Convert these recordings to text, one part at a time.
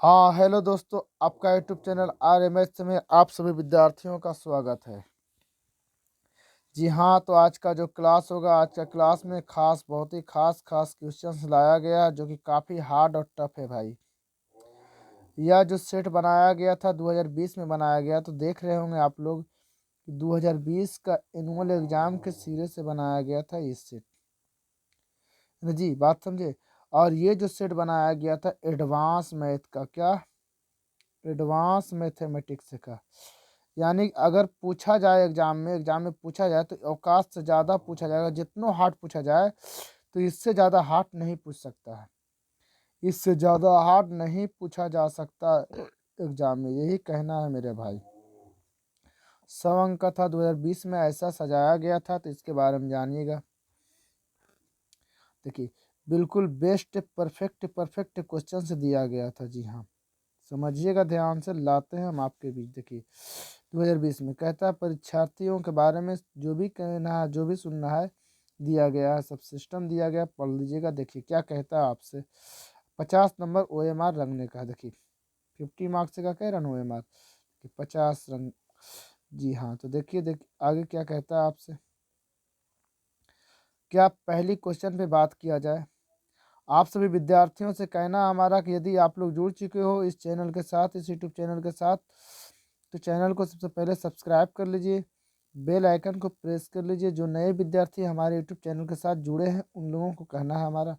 हाँ हेलो दोस्तों, आपका यूट्यूब चैनल RMS में आप सभी विद्यार्थियों का स्वागत है। जी हाँ, तो आज का जो क्लास होगा, आज का क्लास में बहुत ही खास क्वेश्चंस लाया गया है जो कि काफ़ी हार्ड और टफ है भाई। यह जो सेट बनाया गया था 2020 में बनाया गया, तो देख रहे होंगे आप लोग 2020 का एनुअल एग्जाम के सिरे से बनाया गया था इस सेट। जी बात समझे। और ये जो सेट बनाया गया था एडवांस मैथ का, क्या एडवांस मैथमेटिक्स का, यानी अगर पूछा जाए एग्जाम में पूछा जाए तो औकात से ज़्यादा पूछा जाएगा। जितना हार्ड पूछा जाए तो इससे ज़्यादा हार्ड नहीं पूछ सकता है, इससे ज़्यादा हार्ड नहीं पूछा जा सकता एग्जाम में, यही कहना है मेरे भाई। 100 अंक का था, 2020 में ऐसा सजाया गया था, तो इसके बारे में जानिएगा। देखिए बिल्कुल बेस्ट परफेक्ट क्वेश्चन से दिया गया था। जी हाँ, समझिएगा ध्यान से, लाते हैं हम आपके बीच। देखिए 2020 में कहता है परीक्षार्थियों के बारे में जो भी कहना है, जो भी सुनना है, दिया गया है, सब सिस्टम दिया गया, पढ़ लीजिएगा। देखिए क्या कहता है आपसे, 50 नंबर OMR रंगने का है। देखिए 50 मार्क्स का कह रहा ना OMR, 50 रंग। जी हाँ, तो देखिए आगे क्या कहता है आपसे। क्या पहली क्वेश्चन पे बात किया जाए, आप सभी विद्यार्थियों से कहना हमारा कि यदि आप लोग जुड़ चुके हो इस चैनल के साथ, इस यूट्यूब चैनल के साथ, तो चैनल को सबसे पहले सब्सक्राइब कर लीजिए, बेल आइकन को प्रेस कर लीजिए। जो नए विद्यार्थी हमारे यूट्यूब चैनल के साथ जुड़े हैं उन लोगों को कहना है हमारा,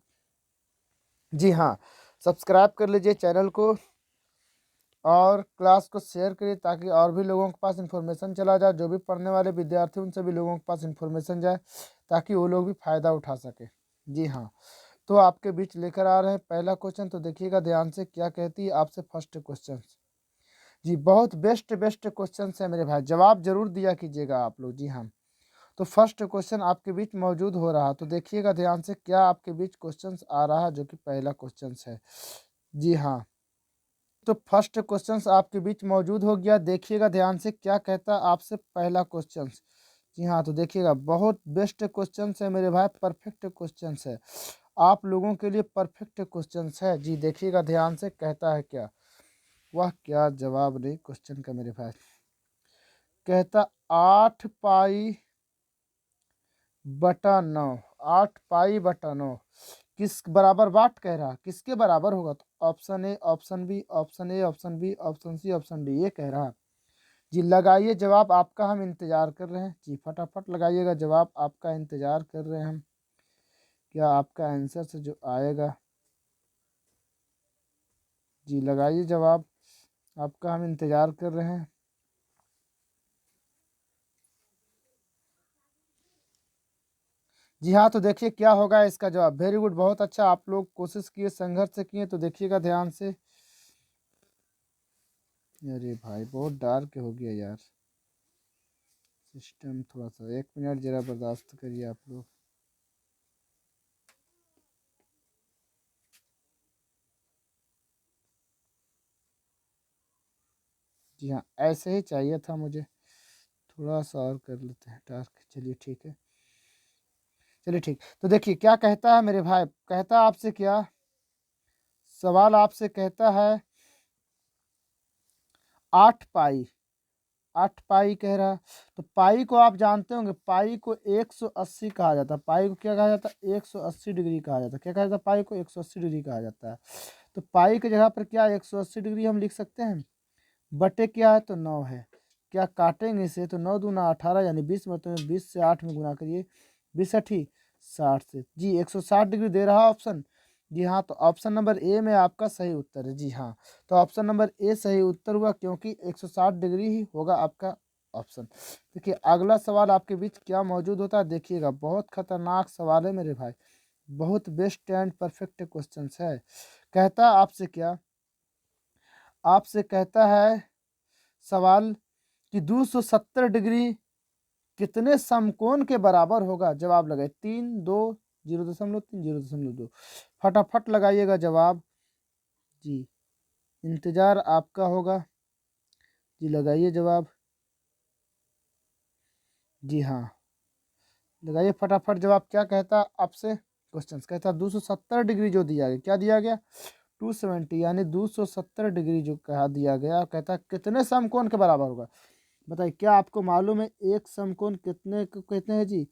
जी हाँ, सब्सक्राइब कर लीजिए चैनल को और क्लास को शेयर करिए ताकि और भी लोगों के पास इन्फॉर्मेशन चला जाए। जो भी पढ़ने वाले विद्यार्थी उन सभी लोगों के पास इन्फॉर्मेशन जाए ताकि वो लोग भी फ़ायदा उठा सके। जी हाँ, तो आपके बीच लेकर आ रहे हैं पहला क्वेश्चन, तो देखिएगा ध्यान से क्या कहती है आपसे फर्स्ट क्वेश्चन। जी बहुत बेस्ट क्वेश्चन है मेरे भाई, जवाब जरूर दिया कीजिएगा आप लोग। जी हाँ, तो फर्स्ट क्वेश्चन आपके बीच मौजूद हो रहा, तो देखिएगा ध्यान से क्या आपके बीच क्वेश्चन आ रहा है, जो कि पहला क्वेश्चन है। जी हाँ, तो फर्स्ट क्वेश्चन आपके बीच मौजूद हो गया। देखिएगा ध्यान से क्या कहता है आपसे पहला क्वेश्चन। जी हाँ, तो देखिएगा बहुत बेस्ट क्वेश्चन है मेरे भाई, परफेक्ट क्वेश्चन है, आप लोगों के लिए परफेक्ट क्वेश्चन है। जी देखिएगा ध्यान से कहता है क्या, वह क्या जवाब नहीं क्वेश्चन का मेरे भाई। कहता 8 पाई/9, 8 पाई/9 किस बराबर वाट कह रहा, किसके बराबर होगा, तो option A, option B, option A, option B, option C, option D, ये कह रहा। जी लगाइए जवाब आपका, हम इंतजार कर रहे हैं। जी फटाफट लगाइएगा जवाब आपका, इंतजार कर रहे हैं हम, क्या आपका आंसर से जो आएगा। जी लगाइए जवाब आपका, हम इंतजार कर रहे हैं। जी हाँ, तो देखिए क्या होगा इसका जवाब। वेरी गुड, बहुत अच्छा, आप लोग कोशिश किए, संघर्ष किए, तो देखिएगा ध्यान से। अरे भाई बहुत डार्क हो गया यार सिस्टम, थोड़ा सा 1 मिनट जरा बर्दाश्त करिए आप लोग। जी हाँ, ऐसे ही चाहिए था मुझे, थोड़ा सा और कर लेते हैं टास्क। चलिए ठीक है, चलिए ठीक। तो देखिए क्या कहता है मेरे भाई, कहता है आपसे क्या सवाल, आपसे कहता है 8 पाई, 8 पाई कह रहा है। तो पाई को आप जानते होंगे, पाई को 180 कहा जाता है। पाई को क्या कहा जाता है, 180 डिग्री कहा जाता है। क्या कहा जाता है, पाई को 180 डिग्री कहा जाता है। तो पाई की जगह पर क्या 180 डिग्री हम लिख सकते हैं, बटे क्या है तो 9 है। क्या काटेंगे इसे, तो 9 दूना 18, यानी 20 मतलब 20 से 8 में गुना करिए, 20×8 = 60 से। जी 160 डिग्री दे रहा ऑप्शन। जी हाँ, तो ऑप्शन नंबर ए में आपका सही उत्तर है। जी हाँ, तो ऑप्शन नंबर ए सही उत्तर हुआ, क्योंकि 160 डिग्री ही होगा आपका ऑप्शन। देखिए अगला सवाल आपके बीच क्या मौजूद होता है, देखिएगा बहुत खतरनाक सवाल है मेरे भाई, बहुत बेस्ट एंड परफेक्ट क्वेश्चन है। कहता आपसे क्या, आपसे कहता है सवाल कि 270 डिग्री कितने समकोण के बराबर होगा। जवाब लगाए 3, 2, 0.3, 0.2, फटाफट लगाइएगा जवाब। जी इंतजार आपका होगा, जी लगाइए जवाब। जी हाँ, लगाइए फटाफट जवाब। क्या कहता आपसे क्वेश्चन, कहता 270 डिग्री जो दिया गया, क्या दिया गया 270 यानी 270 डिग्री जो कहा दिया गया, कहता है कितने समकोण के बराबर होगा। बताइए, क्या आपको मालूम है एक समकोण कितने को कहते हैं जी?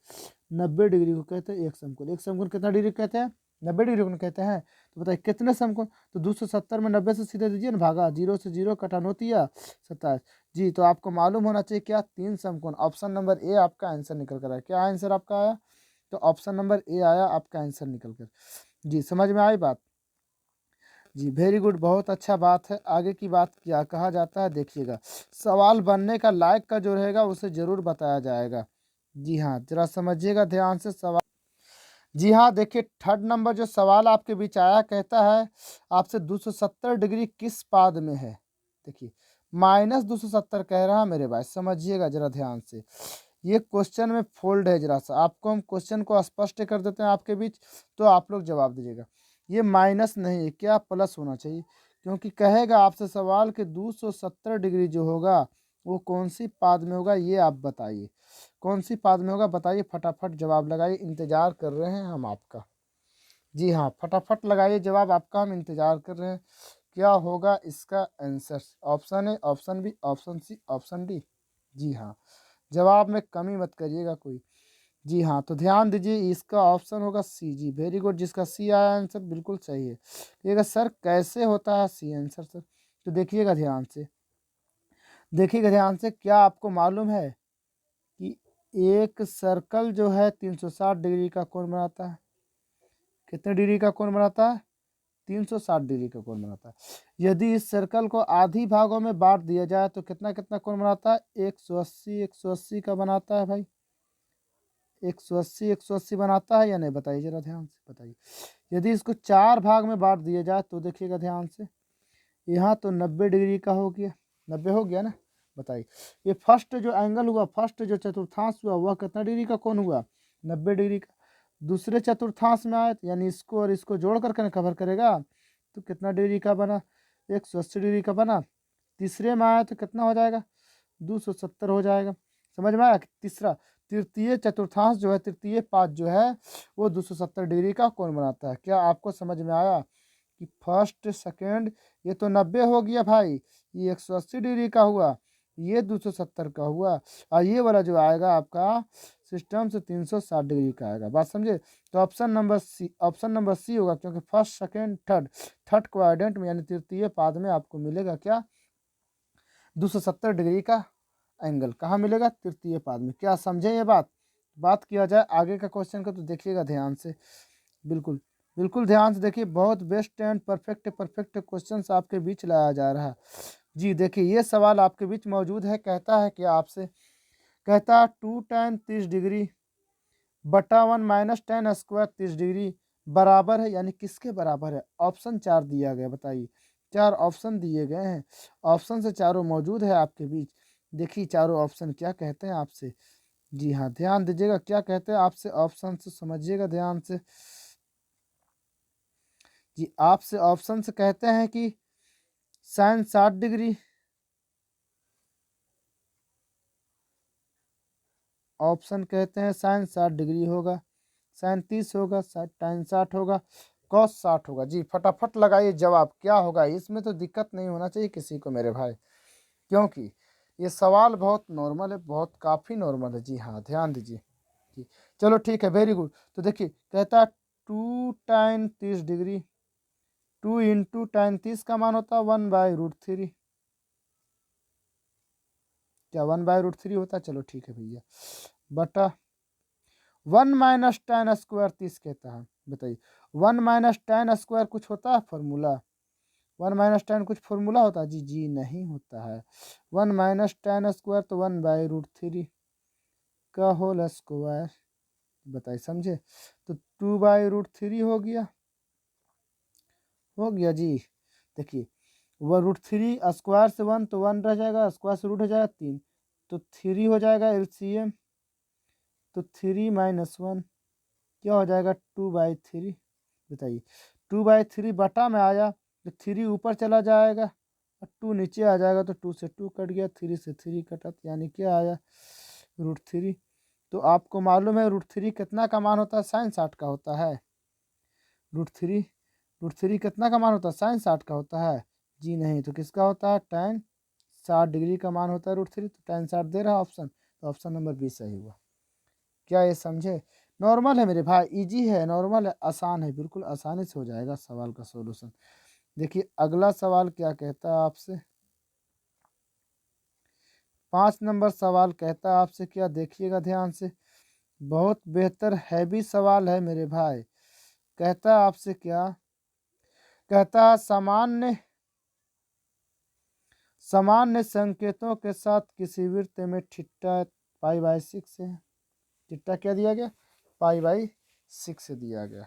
90 डिग्री को कहते हैं एक समकोण। एक समकोण कितना डिग्री कहते हैं? 90 डिग्री को कहते हैं। तो बताइए कितने समकोण? तो 270 में 90 से सीधे दीजिए ना भागा, 0 से 0 कटान होती है 27 जी। तो आपको मालूम होना चाहिए क्या? 3 समकोण। ऑप्शन नंबर ए आपका आंसर निकल कर आया। क्या आंसर आपका आया? तो ऑप्शन नंबर ए आया आपका आंसर निकल कर। जी समझ में आई बात? जी वेरी गुड, बहुत अच्छा बात है। आगे की बात क्या कहा जाता है देखिएगा। सवाल बनने का लायक का जो रहेगा उसे जरूर बताया जाएगा। जी हाँ, जरा समझिएगा ध्यान से सवाल। जी हाँ, देखिए थर्ड नंबर जो सवाल आपके बीच आया, कहता है आपसे 270 डिग्री किस पाद में है। देखिए -270 कह रहा है मेरे भाई, समझिएगा जरा ध्यान से। ये क्वेश्चन में फोल्ड है, जरा सा आपको हम क्वेश्चन को स्पष्ट कर देते हैं आपके बीच, तो आप लोग जवाब दीजिएगा। ये माइनस नहीं है, क्या प्लस होना चाहिए, क्योंकि कहेगा आपसे सवाल कि 270 डिग्री जो होगा वो कौन सी पाद में होगा, ये आप बताइए। कौन सी पाद में होगा बताइए, फटाफट जवाब लगाइए, इंतजार कर रहे हैं हम आपका। जी हाँ, फटाफट लगाइए जवाब आपका, हम इंतजार कर रहे हैं। क्या होगा इसका answer? Option A, option B, option C, option D. जी हाँ, जवाब में कमी मत करिएगा कोई। जी हाँ, तो ध्यान दीजिए, इसका ऑप्शन होगा सी। जी वेरी गुड, जिसका सी आया आंसर बिल्कुल सही है। देखिएगा सर कैसे होता है सी आंसर सर, तो देखिएगा ध्यान से, देखिएगा ध्यान से। क्या आपको मालूम है कि एक सर्कल जो है 360 डिग्री का कोण बनाता है? कितने डिग्री का कोण बनाता है? 360 डिग्री का कोण बनाता है। यदि इस सर्कल को आधी भागों में बांट दिया जाए तो कितना कितना कोण बनाता है? 180 180 का बनाता है भाई। 180 180 बनाता है या नहीं, बताइए जरा ध्यान से बताइए। यदि इसको 4 भाग में बांट दिया जाए तो देखिएगा ध्यान से, यहाँ तो 90 डिग्री का हो गया, 90 हो गया ना। बताइए, ये फर्स्ट जो एंगल हुआ, फर्स्ट जो चतुर्थांश हुआ, वह कितना डिग्री का कोण हुआ? 90 डिग्री का। दूसरे चतुर्थांश में आए यानी इसको और इसको जोड़ करके कवर करेगा तो कितना डिग्री का बना? 180 डिग्री का बना। तीसरे में आया तो कितना हो जाएगा? 270 हो जाएगा। समझ में आया? तीसरा तृतीय चतुर्थांश जो है, तृतीय पाद जो है वो 270 डिग्री का कोण बनाता है। क्या आपको समझ में आया कि फर्स्ट सेकेंड, ये तो 90 हो गया भाई, ये 180 डिग्री का हुआ, ये 270 का हुआ, और ये वाला जो आएगा आपका सिस्टम से 360 डिग्री का आएगा। बात समझे? तो option number C, option number C होगा, क्योंकि first second third, third quadrant में यानी तृतीय पाद में आपको मिलेगा क्या? 270 डिग्री का एंगल कहाँ मिलेगा? तृतीय पाद में। क्या समझे ये बात? बात किया जाए आगे का क्वेश्चन का, तो देखिएगा ध्यान से, बिल्कुल बिल्कुल ध्यान से देखिए। बहुत best and perfect perfect question आपके बीच लाया जा रहा है। जी देखिए, ये सवाल आपके बीच मौजूद है। कहता है कि आपसे, कहता है 2 tan 30 डिग्री बटा 1 माइनस टेन स्क्वायर 30 डिग्री बराबर है, यानी किसके बराबर है? ऑप्शन 4 दिया गया, बताइए। 4 ऑप्शन दिए गए हैं, ऑप्शन से चारों मौजूद है आपके बीच। देखिए चारों ऑप्शन क्या कहते हैं आपसे। जी हाँ, ध्यान दीजिएगा क्या कहते हैं आपसे, ऑप्शन से समझिएगा ध्यान से। जी आपसे ऑप्शन से कहते हैं कि साइन 60 डिग्री, ऑप्शन कहते हैं साइन 60 डिग्री होगा, साइन 30 होगा, टाइन 60 होगा, कॉस 60 होगा। जी फटाफट लगाइए जवाब, क्या होगा इसमें? तो दिक्कत नहीं होना चाहिए किसी को मेरे भाई, क्योंकि ये सवाल बहुत नॉर्मल है, बहुत काफ़ी नॉर्मल है। जी हाँ, ध्यान दीजिए। जी चलो ठीक है, वेरी गुड। तो देखिए कहता है 2 tan 30 डिग्री, 2 इंटू tan 30 का मान होता है 1/√3। क्या 1/√3 होता है? चलो ठीक है भैया, बटा 1 माइनस टेन स्क्वायर 30 कहता है। बताइए 1 माइनस टेन स्क्वायर कुछ होता है फॉर्मूला? 1 माइनस टेन कुछ फॉर्मूला होता है? जी जी नहीं होता है। 1 माइनस टेन स्क्वायर तो 1/√3 का होल स्क्वायर। बताइए समझे? तो 2/√3 हो गया जी। देखिए वह √3 स्क्वायर से 1 तो 1 रह जाएगा, स्क्वायर से रूट हो जाएगा 3, तो 3 हो जाएगा एलसीएम। तो 3 माइनस 1 क्या हो जाएगा? 2/3। बताइए 2/3 बटा में आया तो 3 ऊपर चला जाएगा और 2 नीचे आ जाएगा, तो 2 से 2 कट गया, 3 से 3 कटा, यानी क्या आया? √3। तो आपको मालूम है √3 कितना का मान होता है? साइन 60 का होता है। √3 √3 कितना का मान होता है, sin 60 का होता है जी नहीं, तो किसका होता है, tan 60 डिग्री का मान होता है √3, तो tan 60 दे रहा है ऑप्शन, तो ऑप्शन नंबर बी सही हुआ। क्या ये समझे, नॉर्मल है मेरे भाई, इजी है, नॉर्मल है, आसान है, बिल्कुल आसानी से हो जाएगा सवाल का सोल्यूशन। देखिए अगला सवाल क्या कहता है आपसे, 5 नंबर सवाल कहता है आपसे क्या, देखिएगा ध्यान से, बहुत बेहतर हैवी सवाल है मेरे भाई। कहता है आपसे क्या, कहता है सामान्य संकेतों के साथ किसी वृत्त में थीटा π/6 है, थीटा क्या दिया गया, π/6 दिया गया।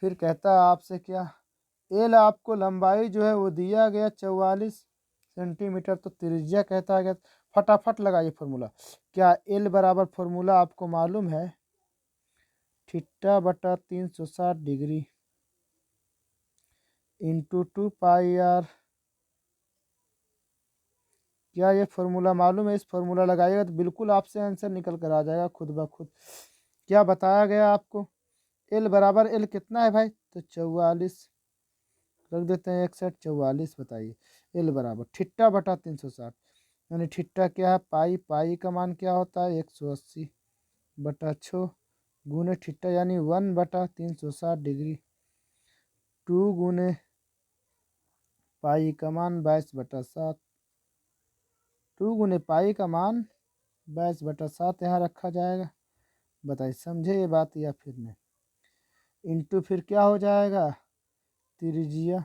फिर कहता है आपसे क्या, एल आपको लंबाई जो है वो दिया गया 44 सेंटीमीटर, तो त्रिज्या कहता है क्या, फटाफट लगाइए फॉर्मूला। क्या एल बराबर फॉर्मूला आपको मालूम है, θ/360 डिग्री इंटू 2πr, क्या ये फॉर्मूला मालूम है, इस फॉर्मूला लगाइएगा तो बिल्कुल आपसे आंसर निकल कर आ जाएगा खुद ब खुद। क्या बताया गया आपको, एल बराबर, एल कितना है भाई, तो 44 रख देते हैं, 61 44 बताइए, एल बराबर θ/360, यानी थीटा क्या है, पाई का मान क्या होता है 180/6 गुने थीटा, यानी 1/360 डिग्री, 2 गुने पाई का मान 22/7, 2 गुने पाई का मान 22/7 यहाँ रखा जाएगा। बताइए समझे ये बात या फिर नहीं, इंटू फिर क्या हो जाएगा, त्रिज्या,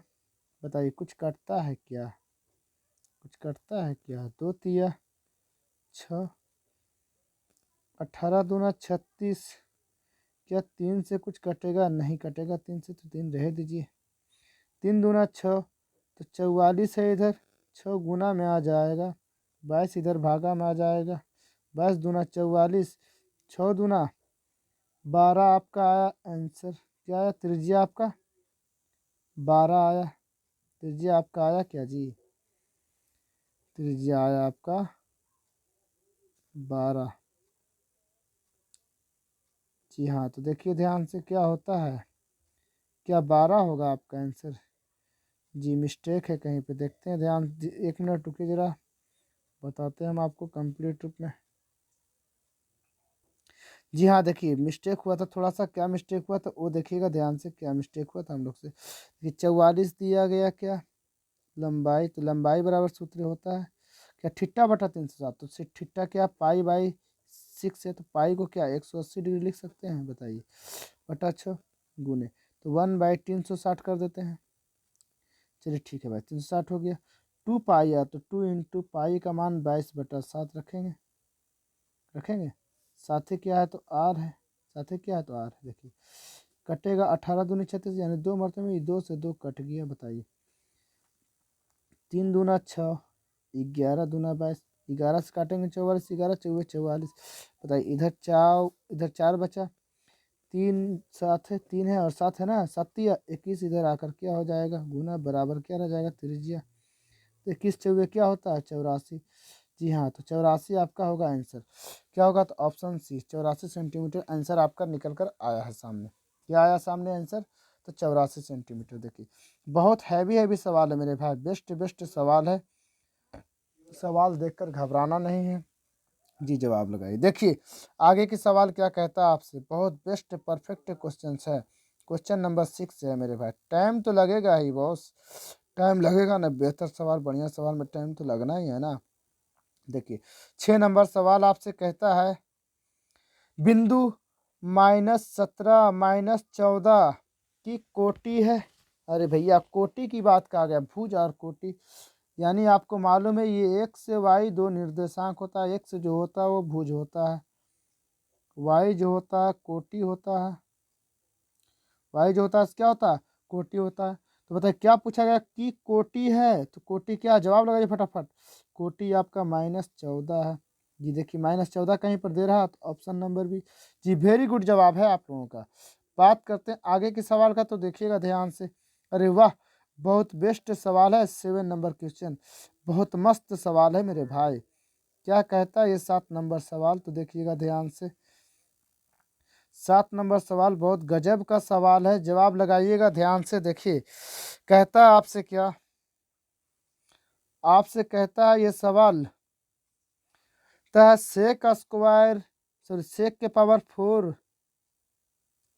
बताइए कुछ कटता है क्या, कुछ कटता है क्या, 2 तिया 6, 18 दूना 36, क्या 3 से कुछ कटेगा, नहीं कटेगा 3 से, तो 3 रह दीजिए, 3 दूना 6, तो 44 है इधर, 6 गुना में आ जाएगा, 22 इधर भागा में आ जाएगा, 22 दूना 44, 6 दूना 12 आपका आया आंसर, क्या आया, त्रिज्या आपका 12 आया, त्रिज्या आपका आया क्या जी, त्रिज्या आया आपका 12। जी हाँ, तो देखिए ध्यान से क्या होता है, क्या 12 होगा आपका आंसर, जी मिस्टेक है कहीं पे, देखते हैं ध्यान, 1 मिनट रुकिए ज़रा, बताते हैं हम आपको कंप्लीट रूप में। जी हाँ, देखिए मिस्टेक हुआ था थोड़ा सा, क्या मिस्टेक हुआ था वो देखिएगा ध्यान से, क्या मिस्टेक हुआ था हम लोग से, कि 44 दिया गया क्या लंबाई, तो लंबाई बराबर सूत्र होता है क्या, θ/360, तो थीटा क्या π/6 है, तो पाई को क्या 180 डिग्री लिख सकते हैं, बताइए, बटा 6 गुने, तो 1/360 कर देते हैं, चलिए ठीक है भाई, 360 हो गया, 2 पाई है तो 2 इंटू पाई का मान 22/7 रखेंगे, रखेंगे, साथ क्या है तो आर है, साथ क्या है तो आर है, देखिए कटेगा, 18 दूनी 36, यानी 2 मरतबे में 2 से 2 कट गया, बताइए, 3 दूना 6, 11 दूना 22, 11 से काटेंगे 44, 11 चौबे 44, बताइए इधर 4 बचा, 3 साथ है, 3 है और 7 है ना, 7 21 इधर आकर क्या हो जाएगा, गुना बराबर क्या रह जाएगा, त्रिज्या, तो 21 चौबे क्या होता है 84, जी हाँ, तो 84 आपका होगा आंसर, क्या होगा, तो ऑप्शन सी 84 सेंटीमीटर आंसर आपका निकल कर आया है सामने, क्या आया सामने आंसर, तो 84 सेंटीमीटर। देखिए बहुत हैवी हैवी सवाल है मेरे भाई, बेस्ट बेस्ट सवाल है, सवाल देखकर घबराना नहीं है, जी जवाब लगाइए। देखिए आगे की सवाल क्या कहता है आपसे, बहुत बेस्ट परफेक्ट क्वेश्चन है, क्वेश्चन नंबर 6 है मेरे भाई, टाइम तो लगेगा ही बॉस, टाइम लगेगा ना, बेहतर सवाल बढ़िया सवाल में टाइम तो लगना ही है ना। देखिए 6 नंबर सवाल आपसे कहता है, बिंदु -17 -14 की कोटि है, अरे भैया कोटि की बात कहा गया, भुज और कोटि, यानी आपको मालूम है ये एक्स से वाई दो निर्देशांक होता है, एक्स जो होता है वो भुज होता है, वाई जो होता है कोटि होता है, वाई जो होता है क्या होता है, कोटि होता है। तो बताइए क्या पूछा गया, कि कोटि है, तो कोटि क्या, जवाब लगाइए फटाफट, कोटि आपका -14 है, जी देखिए -14 कहीं पर दे रहा है, तो ऑप्शन नंबर बी, जी वेरी गुड जवाब है आप लोगों का। बात करते हैं आगे के सवाल का, तो देखिएगा ध्यान से, अरे वाह बहुत बेस्ट सवाल है, 7 नंबर क्वेश्चन, बहुत मस्त सवाल है मेरे भाई। क्या कहता है ये 7 नंबर सवाल, तो देखिएगा ध्यान से, 7 नंबर सवाल बहुत गजब का सवाल है, जवाब लगाइएगा ध्यान से। देखिए कहता है आपसे क्या, आपसे कहता है ये सवाल सेक स्क्वायर सॉरी सेक के power 4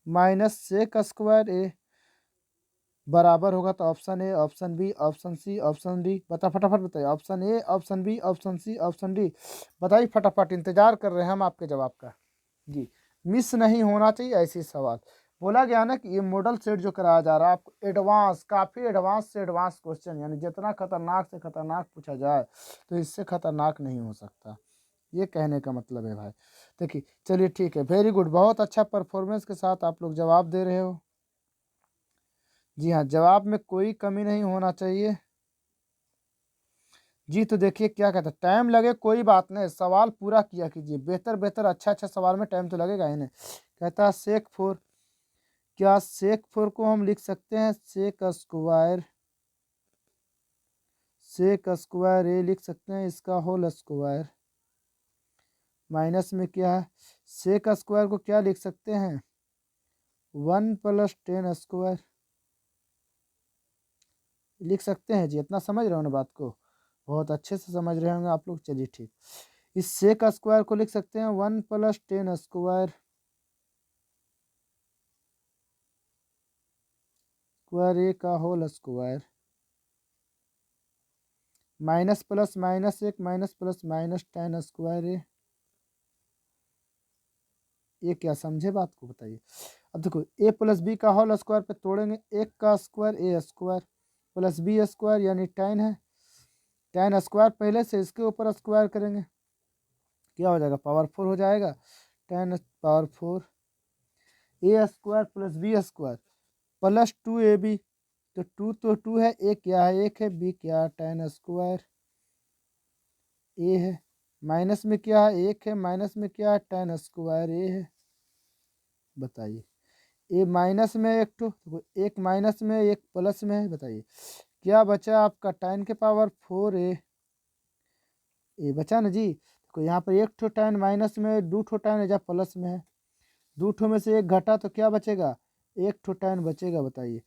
minus sec square A बराबर होगा तो option A, option B, option C, option D. बता फटाफट बताइए, option A, option B, option C, option D. बताइए फटाफट, इंतजार कर रहे हैं हम आपके जवाब का जी। मिस नहीं होना चाहिए ऐसे सवाल। बोला गया ना कि ये मॉडल सेट जो कराया जा रहा है आपको एडवांस, काफ़ी एडवांस से एडवांस क्वेश्चन, यानी जितना खतरनाक से खतरनाक पूछा जाए तो इससे खतरनाक नहीं हो सकता, ये कहने का मतलब है भाई। देखिए चलिए ठीक है, वेरी गुड, बहुत अच्छा परफॉर्मेंस के साथ आप लोग जवाब दे रहे हो। जी हाँ, जवाब में कोई कमी नहीं होना चाहिए जी। तो देखिए क्या कहता है, टाइम लगे कोई बात नहीं, सवाल पूरा किया कीजिए, बेहतर बेहतर अच्छा अच्छा सवाल में टाइम तो लगेगा ही नहीं। कहता है सेक 4, क्या सेक 4 को हम लिख सकते हैं सेक स्क्वायर, सेक स्क्वायर ए लिख सकते हैं, इसका होल स्क्वायर। माइनस में क्या है, सेक स्क्वायर को क्या लिख सकते हैं 1 + 10 स्क्वायर लिख सकते हैं जी। इतना समझ रहे हो ना बात को, बहुत अच्छे से समझ रहे होंगे आप लोग। चलिए ठीक, इस सेक स्क्वायर को लिख सकते हैं 1 + 10 स्क्वायर, स्क्वायर ए का whole square, minus plus minus 1 minus plus minus 10 square A. ये क्या समझे बात को बताइए। अब देखो ए प्लस बी का होल स्क्वायर पे तोड़ेंगे, 1 का square A square plus B square यानी 10 है, 10 स्क्वायर पहले से इसके ऊपर स्क्वायर करेंगे, क्या हो जाएगा पावर 4 हो जाएगा, 10 power 4 A square plus B square plus 2ab, तो 2 तो 2 है, ए क्या है 1 है, बी क्या है 10 स्क्वायर ए है, माइनस में क्या है 1 है, माइनस में क्या है 10 स्क्वायर ए है। बताइए ए माइनस में एक तो एक माइनस में एक प्लस में है, बताइए क्या बचा आपका 10 के पावर 4 ए बचा ना जी। तो यहाँ पर एक ठो 10 माइनस में, 2 ठो 10 एजा प्लस में है, 2 ठो में से एक घटा तो क्या बचेगा, एक ठो 10 बचेगा। बताइए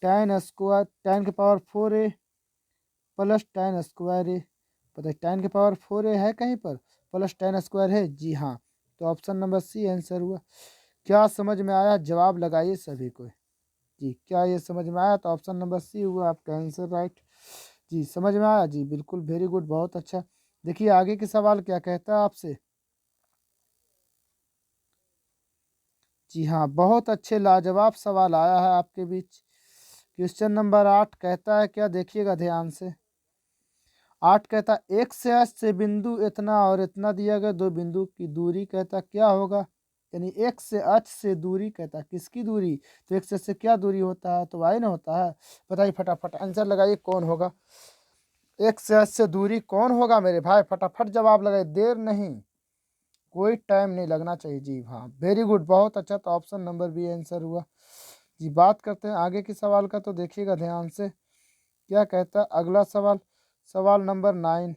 10 स्क्वायर 10 के पावर 4 प्लस 10 स्क्वायर बताइए 10 के पावर 4 है कहीं पर, प्लस 10 स्क्वायर है जी हाँ। तो ऑप्शन नंबर सी आंसर हुआ। क्या समझ में आया, जवाब लगाइए सभी को जी। क्या ये समझ में आया, तो ऑप्शन नंबर सी हुआ आपका आंसर राइट जी। समझ में आया जी, बिल्कुल वेरी गुड, बहुत अच्छा। देखिए आगे के सवाल क्या कहता है आपसे। जी हाँ, बहुत अच्छे लाजवाब सवाल आया है आपके बीच। क्वेश्चन नंबर 8 कहता है क्या, देखिएगा ध्यान से। 8 कहता है एक से एच से बिंदु इतना और इतना दिया गया, दो बिंदु की दूरी कहता क्या होगा, यानी एक से एच से दूरी कहता किसकी दूरी, तो एक से क्या दूरी होता है, तो वाई ना होता है। बताइए फटाफट आंसर लगाइए कौन होगा, एक से एच से दूरी कौन होगा मेरे भाई, फटाफट जवाब लगाइए, देर नहीं, कोई टाइम नहीं लगना चाहिए जी हाँ। वेरी गुड, बहुत अच्छा, तो ऑप्शन नंबर बी आंसर हुआ जी। बात करते हैं आगे के सवाल का, तो देखिएगा ध्यान से क्या कहता है अगला सवाल, सवाल नंबर 9।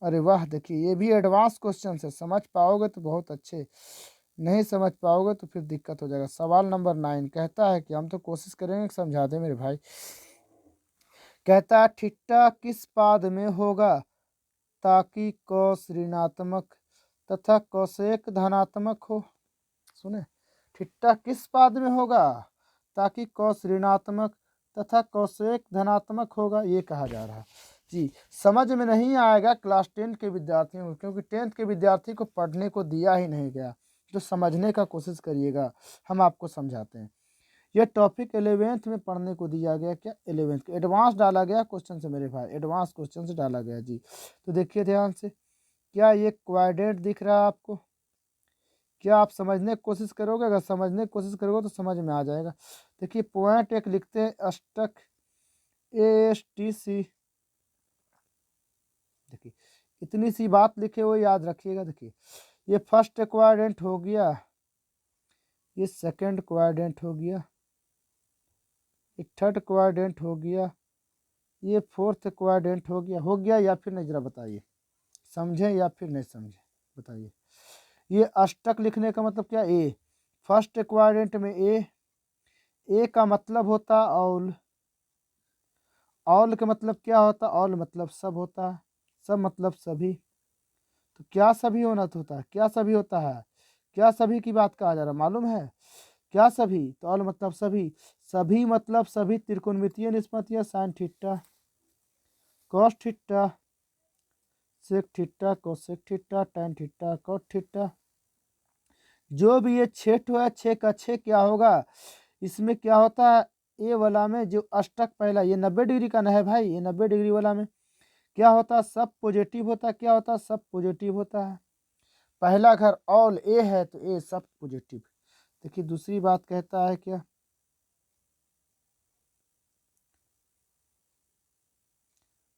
अरे वाह, देखिए ये भी एडवांस क्वेश्चन है, समझ पाओगे तो बहुत अच्छे, नहीं समझ पाओगे तो फिर दिक्कत हो जाएगा। सवाल नंबर 9 कहता है कि हम तो कोशिश करेंगे कि समझा दे मेरे भाई। कहता है थीटा किस पाद में होगा ताकि कॉस ऋणात्मक तथा कोसेक धनात्मक हो। सुने, थीटा किस पाद में होगा ताकि कॉस ऋणात्मक तथा कोसेक धनात्मक होगा, ये कहा जा रहा है जी। समझ में नहीं आएगा क्लास 10 के विद्यार्थियों को, क्योंकि 10th के विद्यार्थी को पढ़ने को दिया ही नहीं गया, तो समझने का कोशिश करिएगा, हम आपको समझाते हैं। यह टॉपिक 11th में पढ़ने को दिया गया, क्या 11th के एडवांस डाला गया क्वेश्चन से मेरे भाई, एडवांस क्वेश्चन से डाला गया जी। तो देखिए ध्यान से, क्या ये क्वाड्रेंट दिख रहा है आपको, क्या आप समझने की कोशिश करोगे, अगर समझने की कोशिश करोगे तो समझ में आ जाएगा। देखिए पॉइंट एक लिखते हैं अष्टक ASTC, देखिए इतनी सी बात लिखे हुए याद रखिएगा। देखिए ये फर्स्ट क्वाड्रेंट हो गया, ये सेकंड क्वाड्रेंट हो गया, ये थर्ड क्वाड्रेंट हो गया, ये फोर्थ क्वाड्रेंट हो गया या फिर नहीं, जरा बताइए समझे या फिर नहीं समझे बताइए। ये अष्टक लिखने का मतलब क्या, ए फर्स्ट क्वाड्रेंट में ए का मतलब होता ऑल का मतलब क्या होता, ऑल मतलब सब होता, सब मतलब सभी। तो क्या सभी होना तो होता है, क्या सभी होता है, क्या सभी की बात कहा जा रहा मालूम है, क्या सभी, तो ऑल मतलब सभी, सभी मतलब सभी त्रिकोणमितीय निष्पत्तियां sine theta cos theta sec theta cosec theta tan theta cot theta, जो भी ये छेद हुआ है, छः का छः क्या होगा, इसमें क्या होता है, ए वाला में जो अष्टक पहला ये 90 डिग्री का न है भाई, ये 90 डिग्री वाला में क्या होता है, सब पॉजिटिव होता है, क्या होता है, सब पॉजिटिव होता है। पहला घर ऑल ए है तो ए सब पॉजिटिव। देखिए दूसरी बात कहता है क्या,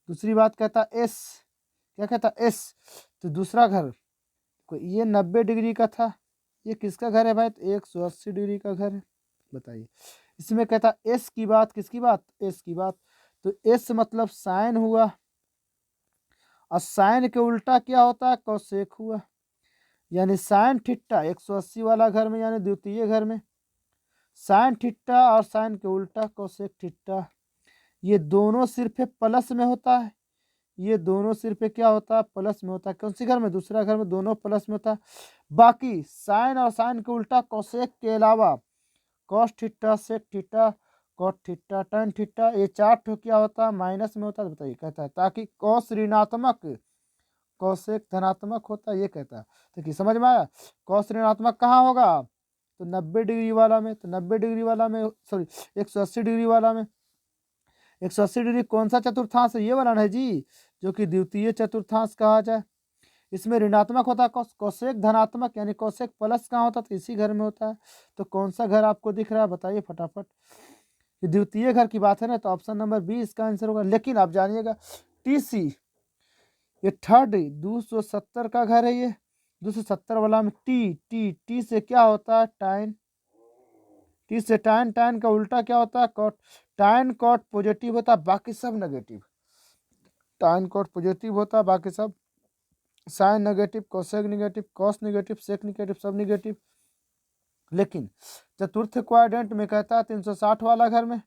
दूसरी बात कहता है एस, क्या कहता है एस, तो दूसरा घर ये 90 डिग्री का था, ये किसका घर है भाई, तो 180 डिग्री का घर है। बताइए इसमें कहता एस की बात, किसकी बात, एस की बात, तो एस मतलब साइन हुआ, और साइन के उल्टा क्या होता है, कोसेक हुआ, यानी साइन थीटा 180 वाला घर में यानी द्वितीय घर में साइन थीटा और साइन के उल्टा कोसेक थीटा, ये दोनों सिर्फ प्लस में होता है, ये दोनों सिर्फ क्या होता है, प्लस में होता है, कौन सी घर में, दूसरा घर में दोनों प्लस में होता है। बाकी साइन और साइन के उल्टा कोसेक के अलावा cos theta sec theta cot theta tan theta, ये चार ठो क्या होता है, माइनस में होता है। बताइए कहता है ताकि कॉस ऋणात्मक कौशिक धनात्मक होता है, ये कहता है। तो कि समझ में आया, कौश ऋणात्मक कहाँ होगा, तो 90 डिग्री वाला में, तो 90 डिग्री वाला में सॉरी 180 डिग्री वाला में, 180 डिग्री कौन सा चतुर्थांश है, ये वाला है जी, जो कि द्वितीय चतुर्थांश कहा जाए। इसमें ऋणात्मक होता है कौशिक धनात्मक, यानी कौशिक प्लस कहाँ होता है, तो इसी घर में होता है। तो कौन सा घर आपको दिख रहा है, बताइए फटाफट। ये द्वितीय घर की बात है ना, तो ऑप्शन नंबर बी इसका आंसर होगा। लेकिन आप जानिएगा टीसी ये थर्ड 270 का घर है, ये 270 वाला में टी टी टी से क्या होता है, टाइन, टी से टाइन, टाइन का उल्टा क्या होता है, कॉट, टाइन कॉट पॉजिटिव होता है, बाकी सब नेगेटिव, टाइन कॉट पॉजिटिव होता है, बाकी सब sine negative, cosec negative, cos negative, sec negative, सब नेगेटिव। लेकिन चतुर्थ क्वाड्रेंट में कहता है 360 वाला घर में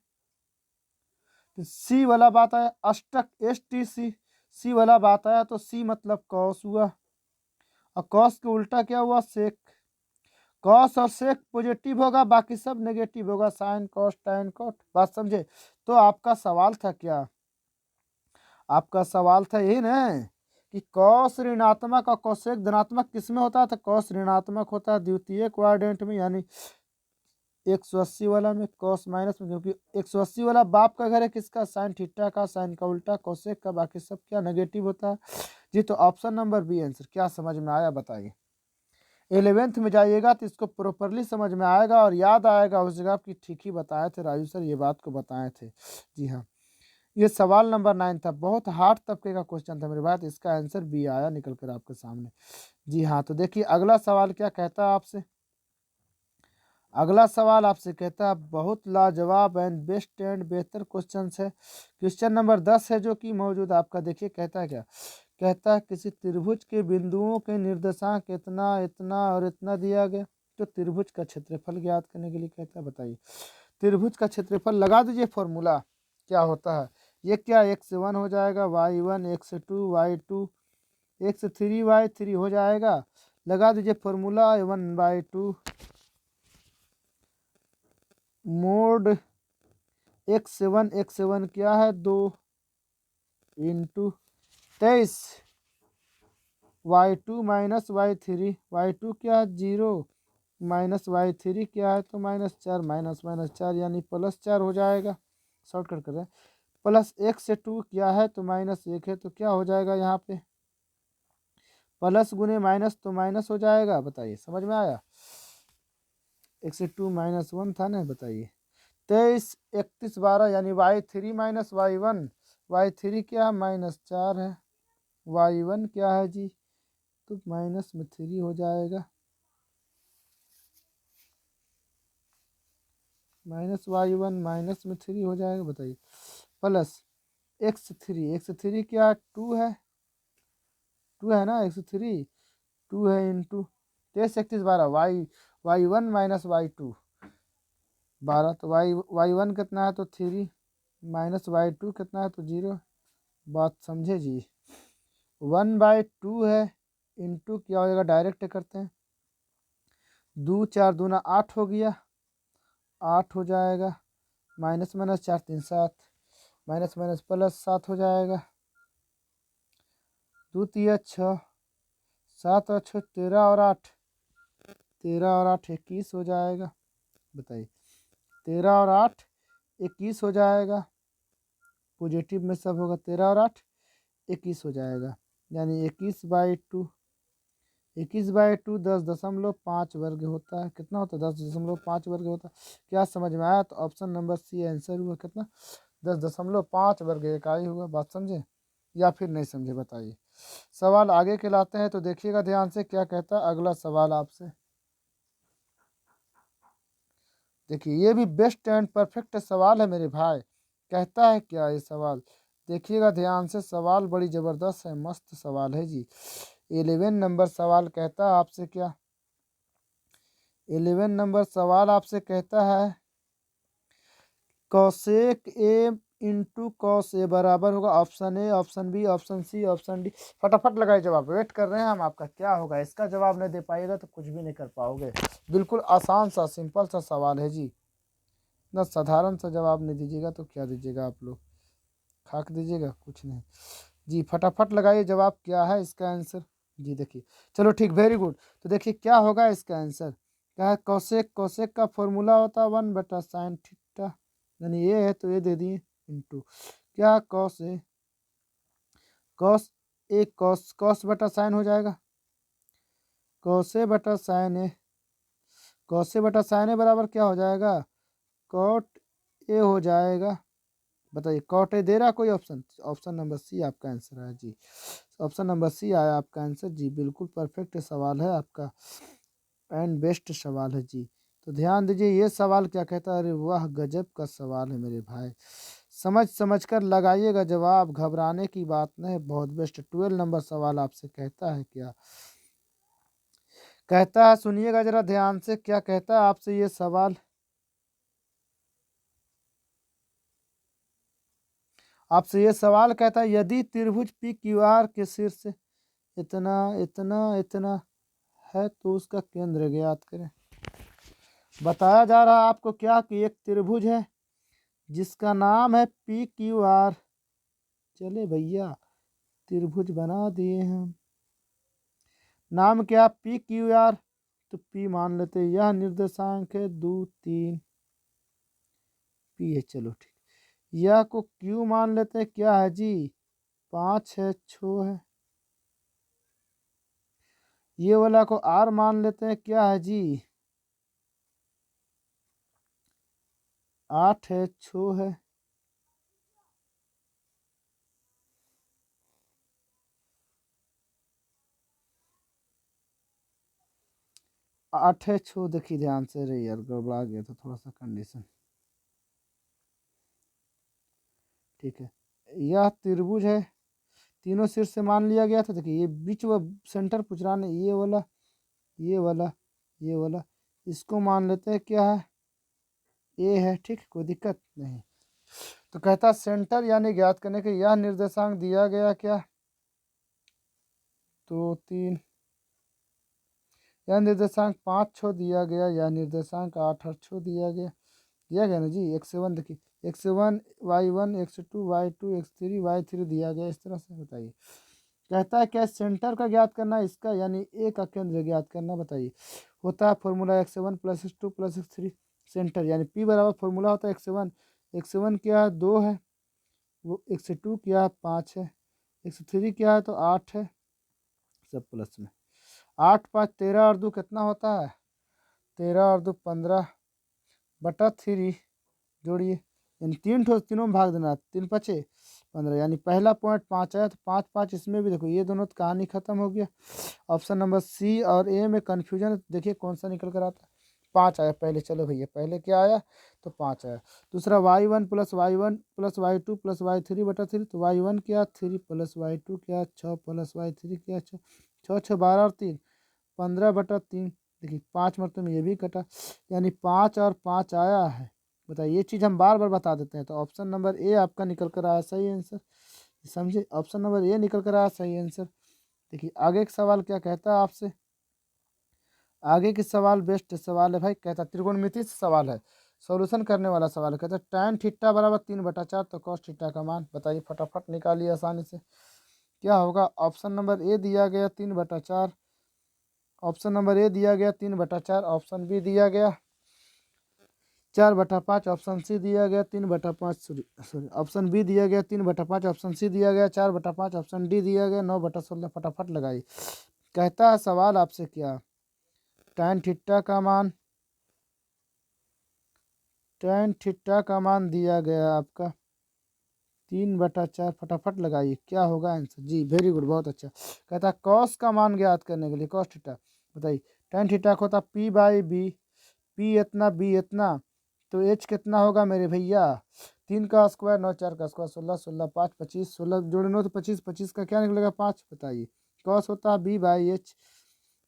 सी वाला बात आया, अष्टक एस टी सी, सी वाला बात आया तो सी मतलब कॉस हुआ, और कॉस के उल्टा क्या हुआ, सेक, कॉस और सेक पॉजिटिव होगा, बाकी सब नेगेटिव होगा, साइन कॉस टैन कॉट, बात समझे। तो आपका सवाल था क्या, आपका सवाल था यही ना कि कॉस ऋणात्मक और कोसेक धनात्मक किस में होता है, तो कॉस ऋणात्मक होता है द्वितीय क्वाड्रेंट में, यानी 180 वाला में, कॉस माइनस में, क्योंकि 180 वाला बाप का घर है किसका, साइन थीटा का, साइन का उल्टा कोसेक का, बाकी सब क्या नेगेटिव होता है जी। तो ऑप्शन नंबर बी आंसर, क्या समझ में आया बताइए। 11th में जाइएगा तो इसको प्रॉपरली समझ में आएगा और याद आएगा, उस जगह की ठीक ही बताए थे राजू सर, ये बात को बताए थे। जी हाँ, ये सवाल नंबर 9 था, बहुत हार्ड तबके का क्वेश्चन था मेरे बात, इसका आंसर बी आया निकल कर आपके सामने। जी हाँ, तो देखिए अगला सवाल क्या कहता है आपसे, अगला सवाल आपसे कहता है बहुत लाजवाब एंड बेस्ट एंड बेहतर क्वेश्चन है, क्वेश्चन नंबर 10 है जो कि मौजूद आपका। देखिए कहता है क्या, कहता है किसी त्रिभुज के बिंदुओं के निर्देशांक इतना इतना और इतना दिया गया, तो त्रिभुज का क्षेत्रफल ज्ञात करने के लिए कहता है। बताइए त्रिभुज का क्षेत्रफल लगा दीजिए, फॉर्मूला क्या होता है, ये क्या x1 हो जाएगा, y1 x2 y2 x3 y3 हो जाएगा, लगा दीजिए फॉर्मूला 1/2 मोड x7 क्या है 2 इंटू 23 y2 माइनस y3 क्या है 0 माइनस y3 क्या है तो -4 -4 यानी +4 हो जाएगा, शॉर्टकट कर रहे हैं। प्लस 1 से 2 क्या है तो -1 है, तो क्या हो जाएगा यहाँ पे प्लस गुने माइनस तो माइनस हो जाएगा। बताइए समझ में आया, 1 से 2 -1 था ना। बताइए 23 31 12 यानी y3 माइनस y1, y3 क्या -4 है, y1 क्या है जी तो -3 हो जाएगा, -y1 हो जाएगा। बताइए प्लस x3 क्या 2 है, 2 है ना, x3 2 है इंटू 23 31 12 y1 माइनस y2 12, तो y1 कितना है तो 3 माइनस y2 कितना है तो 0। बात समझे जी। 1/2 है इंटू क्या हो जाएगा, डायरेक्ट करते हैं, 2 4 दूना 8 हो गया, 8 हो जाएगा, minus minus 4 3 7, minus minus plus 7 हो जाएगा, 2 3 6, 7 और 6 13 और 8, 13 और 8 21 हो जाएगा। बताइए 13 और 8 21 हो जाएगा, पॉजिटिव में सब होगा, 13 और 8 21 हो जाएगा, यानी 21/2, 21/2 10.5 वर्ग होता है। कितना होता है 10.5 वर्ग होता है। क्या समझ में आया? तो ऑप्शन नंबर सी आंसर हुआ कितना, 10.5 वर्ग इकाई हुआ। बात समझे या फिर नहीं समझे बताइए। सवाल आगे के लाते हैं तो देखिएगा ध्यान से क्या कहता है अगला सवाल आपसे। देखिए ये भी बेस्ट एंड परफेक्ट सवाल है मेरे भाई। कहता है क्या ये सवाल, देखिएगा ध्यान से, सवाल बड़ी ज़बरदस्त है, मस्त सवाल है जी। 11 नंबर सवाल कहता है आपसे क्या, 11 नंबर सवाल आपसे कहता है cosec A into cos A बराबर होगा option A, option B, option C, option D. फटाफट लगाए जवाब, वेट कर रहे हैं हम आपका। क्या होगा इसका जवाब नहीं दे पाइएगा तो कुछ भी नहीं कर पाओगे। बिल्कुल आसान सा सिंपल सा सवाल है जी। इतना साधारण सा जवाब नहीं दीजिएगा तो क्या दीजिएगा आप लोग, खाक दीजिएगा, कुछ नहीं जी। फटाफट लगाइए जवाब, क्या है इसका आंसर जी। देखिए चलो ठीक, वेरी गुड। तो देखिए क्या होगा इसका आंसर, क्या है कोसेक, कोसेक का फॉर्मूला होता है 1/sin थीटा, यानी ये है तो ये दे दिए इंटू क्या cos A, cos A cos, cos बटा साइन हो जाएगा, कॉसे बटा साइन ए, कॉसे बटा साइन ए बराबर क्या हो जाएगा, कॉट ए हो जाएगा। बताइए कॉट ए दे रहा कोई ऑप्शन, ऑप्शन नंबर सी आपका आंसर है जी। ऑप्शन नंबर सी आया आपका आंसर जी। बिल्कुल परफेक्ट सवाल है आपका एंड बेस्ट सवाल है जी। तो ध्यान दीजिए ये सवाल क्या कहता है, अरे वाह गजब का सवाल है मेरे भाई। समझ समझ कर लगाइएगा जवाब, घबराने की बात नहीं, बहुत बेस्ट। 12 नंबर सवाल आपसे कहता है क्या, कहता है सुनिएगा जरा ध्यान से, क्या कहता है आपसे ये सवाल, आपसे ये सवाल कहता है यदि त्रिभुज पी क्यू आर के शीर्ष इतना इतना इतना है तो उसका केंद्र ज्ञात करें। बताया जा रहा है आपको क्या कि एक त्रिभुज है जिसका नाम है पी क्यू आर। चले भैया त्रिभुज बना दिए हम, नाम क्या पी क्यू आर, तो पी मान लेते, यह निर्देशांक है 2 3 पी है, चलो ठीक। यह को क्यू मान लेते हैं, क्या है जी 5 है 6 है। ये वाला को आर मान लेते हैं, क्या है जी 8 है 6 है। आठ है 6, देखिए ध्यान से, रे यार गड़बड़ा गया था थोड़ा सा कंडीशन। ठीक है यह त्रिभुज है, तीनों शीर्ष से मान लिया गया था। देखिए ये बीच व सेंटर पूछ रहा है, ये वाला ये वाला ये वाला, इसको मान लेते हैं क्या है ए है, ठीक कोई दिक्कत नहीं। तो कहता सेंटर यानी ज्ञात करने के यह निर्देशांक दिया गया क्या, तो 3, यह निर्देशांक 5 6 दिया गया, यह निर्देशांक 8 और 6 दिया गया ना जी। x1 देखिए x1 y1 x2 y2 x3 y3 दिया गया, इस तरह से बताइए। कहता है क्या सेंटर का ज्ञात करना है इसका, यानी ए का केंद्र ज्ञात करना। बताइए होता है formula x1 + x2 + x3, centre यानी p बराबर फॉर्मूला होता है x1, x1 क्या है 2 है, वो x2 क्या है 5 है, x3 क्या है तो 8 है, सब प्लस में। 8 5 13 और 2 कितना होता है, 13 और 2 15 बटा 3 जोड़िए, यानी तीनों में भाग देना, 3 5 15, यानी पहला पॉइंट 5 आया तो 5 5 इसमें भी देखो, ये दोनों तो कहानी खत्म हो गया। ऑप्शन नंबर सी और ए में कन्फ्यूजन है, देखिए कौन सा निकल कर आता है, 5 आया पहले। चलो भैया पहले क्या आया तो 5 आया। दूसरा y1 + y1 + y2 + y3 बटा 3, तो y1 क्या 3 + y2 क्या 6 + y3 क्या 6 6 6 12 और 3 15/3। देखिए 5 मरतबे में ये भी कटा, यानी 5 और 5 आया है। बताइए, ये चीज़ हम बार बार बता देते हैं। तो ऑप्शन नंबर ए आपका निकल कर आया सही आंसर। समझे, ऑप्शन नंबर ए निकल कर आया सही आंसर। देखिए आगे का सवाल क्या कहता है आपसे, आगे के सवाल बेस्ट सवाल है भाई। कहता त्रिकोणमिति से सवाल है, सॉल्यूशन करने वाला सवाल है। कहता tan थीटा बराबर 3/4 तो cos थीटा का मान बताइए, फटाफट निकालिए आसानी से। क्या होगा, ऑप्शन नंबर ए दिया गया 3/4, ऑप्शन नंबर ए दिया गया 3/4, ऑप्शन बी दिया गया 4/5, ऑप्शन सी दिया गया 3/5, सॉरी ऑप्शन बी दिया गया 3/5, ऑप्शन सी दिया गया 4/5, ऑप्शन डी दिया गया 9/16। फटाफट लगाई। कहता है सवाल आपसे क्या, tan थीटा का मान, tan थीटा का मान दिया गया आपका 3/4। फटाफट लगाइए, क्या होगा आंसर। जी वेरी गुड, बहुत अच्छा। कहता है कॉस का मान ज्ञात करने के लिए, कॉस थीटा बताइए। tan थीटा को होता p/b, p इतना b इतना, तो h कितना होगा मेरे भैया, 3 का स्क्वायर 9 4 का स्क्वायर 16 16 5 25, 16 जोड़े 9 तो 25, 25 का क्या निकलेगा 5। बताइए कॉस होता है b/h,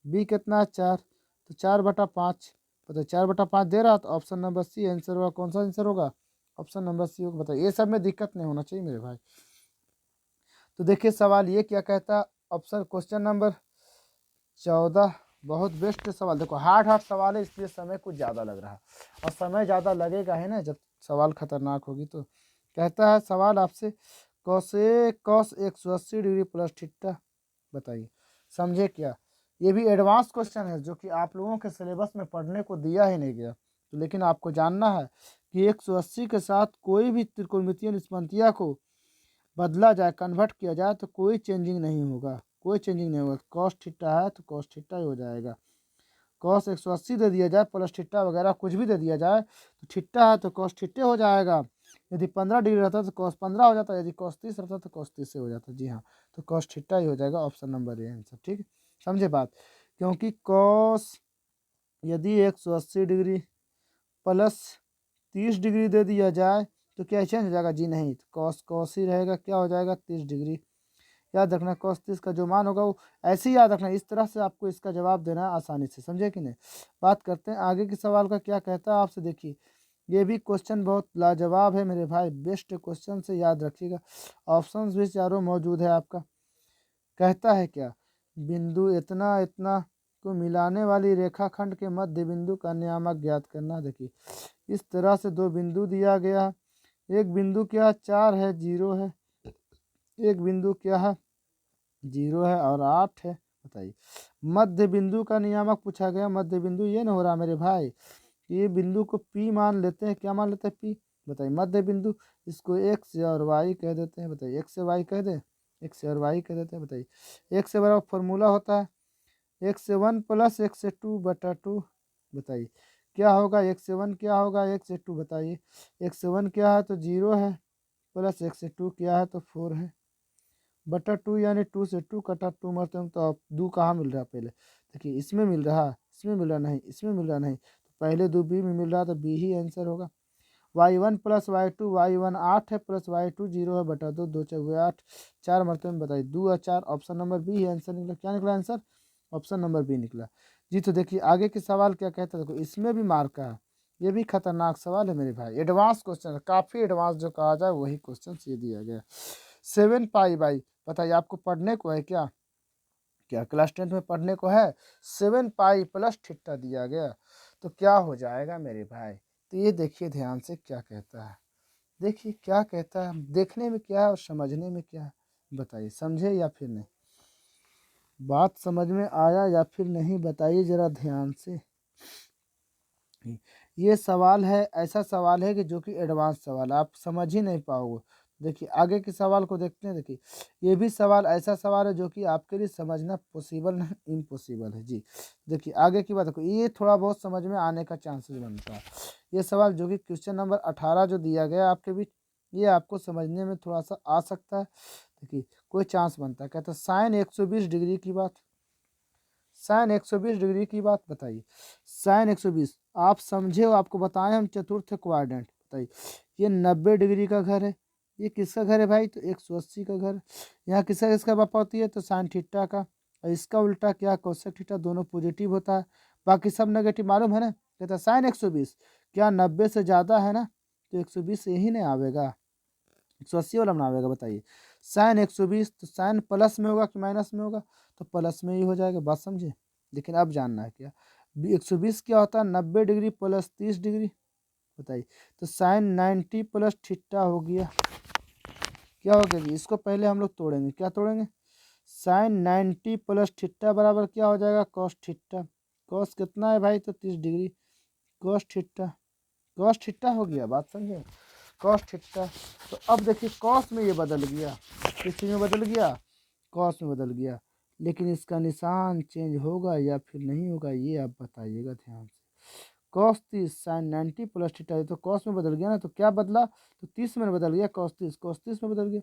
b कितना 4, तो 4/5। बताइए 4/5 दे रहा, तो ऑप्शन नंबर सी आंसर होगा। कौन सा आंसर होगा, ऑप्शन नंबर सी होगा। बताइए, ये सब में दिक्कत नहीं होना चाहिए मेरे भाई। तो देखिए सवाल ये क्या कहता, ऑप्शन क्वेश्चन नंबर 14, बहुत बेस्ट सवाल। देखो हार्ड हार्ड सवाल है, इसलिए समय कुछ ज़्यादा लग रहा है, और समय ज़्यादा लगेगा है ना जब सवाल खतरनाक होगी। तो कहता है सवाल आपसे, कॉस 180 डिग्री प्लस थीटा बताइए। समझे क्या, ये भी एडवांस क्वेश्चन है जो कि आप लोगों के सिलेबस में पढ़ने को दिया ही नहीं गया। तो लेकिन आपको जानना है कि 180 के साथ कोई भी त्रिकोणमितीय निष्पत्तियां को बदला जाए, कन्वर्ट किया जाए, तो कोई चेंजिंग नहीं होगा, कोई चेंजिंग नहीं होगा। कॉस थीटा है तो कॉस थीटा ही हो जाएगा। कॉस 180 दे दिया जाए, प्लस थीटा वगैरह कुछ भी दे दिया जाए, तो थीटा है तो कॉस थीटे हो जाएगा। यदि 15 डिग्री रहता तो कॉस 15 हो जाता, यदि कॉस 30 रहता तो कॉस 30 से हो जाता। जी हाँ, तो कॉस थीटा ही हो जाएगा, ऑप्शन नंबर ए आंसर। ठीक है, समझे बात। क्योंकि कॉस यदि 180 डिग्री प्लस 30 डिग्री दे दिया जाए तो क्या चेंज हो जाएगा, जी नहीं, तो कॉस कॉस ही रहेगा, क्या हो जाएगा 30 डिग्री। याद रखना कॉस 30 का जो मान होगा वो ऐसे ही याद रखना, इस तरह से आपको इसका जवाब देना है आसानी से, समझे कि नहीं। बात करते हैं आगे के सवाल का, क्या कहता है आपसे। देखिए ये भी क्वेश्चन बहुत लाजवाब है मेरे भाई, बेस्ट क्वेश्चन से याद रखिएगा। ऑप्शंस भी चारों मौजूद है आपका। कहता है क्या, बिंदु इतना इतना को मिलाने वाली रेखाखंड के मध्य बिंदु का नियामक ज्ञात करना। देखिए इस तरह से दो बिंदु दिया गया, एक बिंदु क्या 4 है 0 है, एक बिंदु क्या है 0 है और 8 है। बताइए मध्य बिंदु का नियामक पूछा गया। मध्य बिंदु ये ना हो रहा मेरे भाई, ये बिंदु को P मान लेते हैं, क्या मान लेते हैं P। बताइए मध्य बिंदु, इसको x और y कह देते हैं। बताइए x से y कह दें, x से और y कह देते हैं। बताइए x से बराबर फॉर्मूला होता है x से 1 प्लस x से 2/2। बताइए क्या होगा, x से 1 क्या होगा, x से 2। बताइए x से 1 क्या है तो 0 है, प्लस x से 2 क्या है तो 4 है, बटा 2 यानी 2 से 2 कटा 2 मरते हैं। तो अब 2 कहाँ मिल रहा है पहले, देखिए इसमें मिल रहा, इसमें मिल रहा नहीं, इसमें मिल रहा नहीं, तो पहले 2 बी में मिल रहा, तो बी ही आंसर होगा। y1 प्लस y2, y1 8 है प्लस y2 0 है, बटा 2 2 चौके 8, 4 मरते में। बताइए 2 और 4, ऑप्शन नंबर बी ही आंसर निकला। क्या निकला आंसर, ऑप्शन नंबर बी निकला। जी तो देखिए आगे के सवाल क्या कहता है, देखो इसमें भी मार्क है, ये भी खतरनाक सवाल है मेरे भाई, एडवांस क्वेश्चन है, काफ़ी एडवांस जो कहा जाए वही क्वेश्चन ये दिया गया। 7π/, बताइए आपको पढ़ने को है क्या, क्या क्लास 10 में पढ़ने को है। 7π प्लस थीटा दिया गया, तो क्या हो जाएगा मेरे भाई। तो ये देखिए ध्यान से क्या कहता है, देखिए क्या कहता है, देखने में क्या है और समझने में क्या है। बताइए समझे या फिर नहीं, बात समझ में आया या फिर नहीं, बताइए ज़रा ध्यान से। ये सवाल है, ऐसा सवाल है कि जो कि एडवांस सवाल है, आप समझ ही नहीं पाओगे। देखिए आगे के सवाल को देखते हैं। देखिए ये भी सवाल ऐसा सवाल है जो कि आपके लिए समझना पॉसिबल नहीं, इम्पॉसिबल है। जी देखिए आगे की बात देखो, ये थोड़ा बहुत समझ में आने का चांसेस बनता है। ये सवाल जो कि क्वेश्चन नंबर 18 जो दिया गया आपके बीच, ये आपको समझने में थोड़ा सा आ सकता है। देखिए कोई चांस बनता है, कहता है साइन 120 डिग्री की बात, साइन 120 डिग्री की बात। बताइए साइन 120 आप समझे हो, आपको बताएं हम चतुर्थ क्वाड्रेंट। बताइए ये 90 डिग्री का घर है, ये किसका घर है भाई, तो 180 का घर। यहाँ किसका किसका बापा होती है, तो साइन थीटा का। और इसका उल्टा क्या, कोसेक थीटा दोनों पॉजिटिव होता है, बाकी सब नेगेटिव, मालूम है ना। कहता है साइन 120 क्या 90 से ज़्यादा है ना, तो 120 यही नहीं आवेगा, 180 वाला ना आवेगा, बताइए। साइन 120 तो साइन प्लस में होगा कि माइनस में होगा, तो प्लस में ही हो जाएगा, बात समझे। लेकिन अब जानना है क्या 120 क्या होता है, 90 डिग्री प्लस 30 डिग्री, बताइए। तो साइन 90 प्लस थीटा हो गया, क्या हो गया जी, इसको पहले हम लोग तोड़ेंगे, क्या तोड़ेंगे, साइन 90 प्लस थीटा बराबर क्या हो जाएगा, कॉस थीटा। कॉस कितना है भाई, तो 30 degree, cos theta, cos theta हो गया, बात समझे, कॉस थीटा। तो अब देखिए कॉस में ये बदल गया, किस चीज़ में बदल गया, कॉस में बदल गया, लेकिन इसका निशान चेंज होगा या फिर नहीं होगा, ये आप बताइएगा ध्यान से। कॉस 30 साइन 90 प्लस थीटा, तो कॉस में बदल गया ना, तो क्या बदला, तो 30 में बदल गया, कॉस 30 में बदल गया।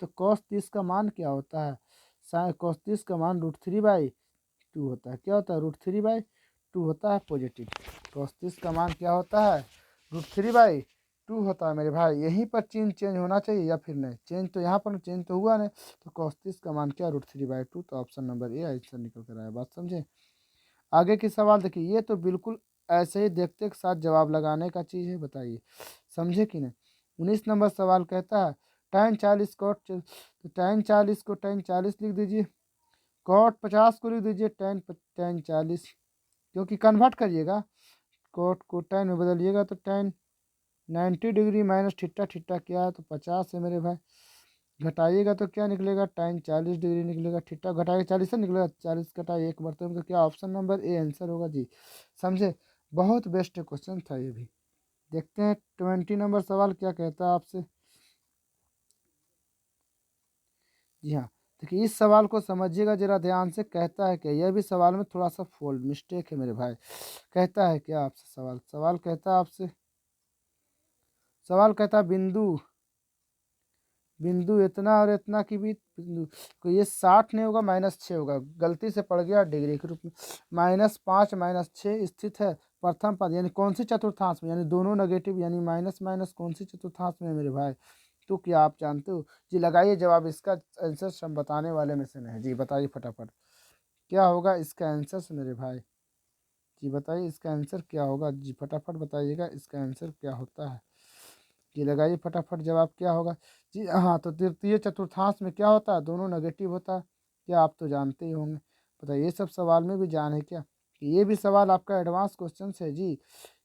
तो कॉस 30 का मान क्या होता है, साइन कॉस 30 का मान √3/2 होता है, क्या होता है, √3/2 होता है पॉजिटिव। कॉस 30 का मान क्या होता है, √3/2 होता है मेरे भाई। यहीं पर चिन्ह चेंज होना चाहिए या फिर नहीं, चेंज तो यहाँ पर चेंज तो हुआ नहीं, तो कॉस 30 का मान क्या, √3/2, तो ऑप्शन नंबर ए आंसर निकल कर आया, बात समझे। आगे की सवाल देखिए, ये तो बिल्कुल ऐसे ही देखते के साथ जवाब लगाने का चीज़ है, बताइए समझे कि नहीं। 19 नंबर सवाल कहता है tan 40 तो tan 40 लिख दीजिए, cot 50 को लिख दीजिए tan 40, क्योंकि कन्वर्ट करिएगा, cot को tan में बदलिएगा तो tan 90 degree minus theta, theta क्या है, तो 50 है मेरे भाई, घटाइएगा तो क्या निकलेगा, tan 40 डिग्री निकलेगा, थीटा घटाएगा 40 से निकलेगा, 40 घटाए 1 मरतबे, तो क्या ऑप्शन नंबर ए आंसर होगा जी, समझे। बहुत बेस्ट क्वेश्चन था ये भी। देखते हैं 20 नंबर सवाल क्या कहता है आपसे। जी हाँ, देखिए इस सवाल को समझिएगा जरा ध्यान से, कहता है क्या, यह भी सवाल में थोड़ा सा फॉल्ट मिस्टेक है मेरे भाई। कहता है क्या आपसे, सवाल कहता है आपसे, सवाल कहता है बिंदु बिंदु इतना और इतना की भी बिंदु को, ये 60 नहीं होगा, -6 होगा, गलती से पड़ गया डिग्री के रूप में, -5 -6 स्थित है प्रथम पद, यानी कौन सी चतुर्थांश में, यानी दोनों नेगेटिव, यानी माइनस माइनस कौन सी चतुर्थांश में है मेरे भाई, तो क्या आप जानते हो जी, लगाइए जवाब, इसका आंसर हम बताने वाले में से नहीं है जी, बताइए फटाफट क्या होगा इसका आंसर से मेरे भाई, जी बताइए इसका आंसर क्या होगा जी, फटाफट बताइएगा इसका आंसर क्या होता है जी, लगाइए फटाफट जवाब क्या होगा जी। हाँ, तो तृतीय चतुर्थांश में क्या होता है, दोनों नेगेटिव होता है, क्या आप तो जानते ही होंगे, बताइए ये सब सवाल में भी जान है क्या, कि ये भी सवाल आपका एडवांस क्वेश्चन है जी।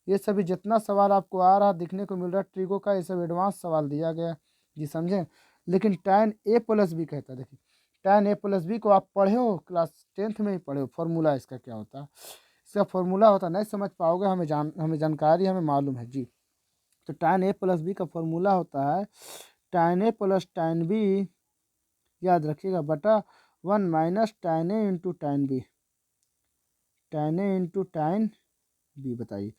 ये सभी जितना सवाल आपको आ रहा दिखने को मिल रहा है ट्रिगो का, ये सब एडवांस सवाल दिया गया जी, समझें। लेकिन tan a+b कहता है, देखिए tan a+b को आप पढ़े हो, क्लास 10th में ही पढ़े हो, फॉर्मूला इसका क्या होता है, इसका फॉर्मूला होता है, नहीं समझ पाओगे, हमें जानकारी हमें मालूम है जी। तो tan a+b का फॉर्मूला होता है tan a plus tan b, याद रखिएगा, बटा 1 minus tan a into tan b, tan a into tan b, बताइए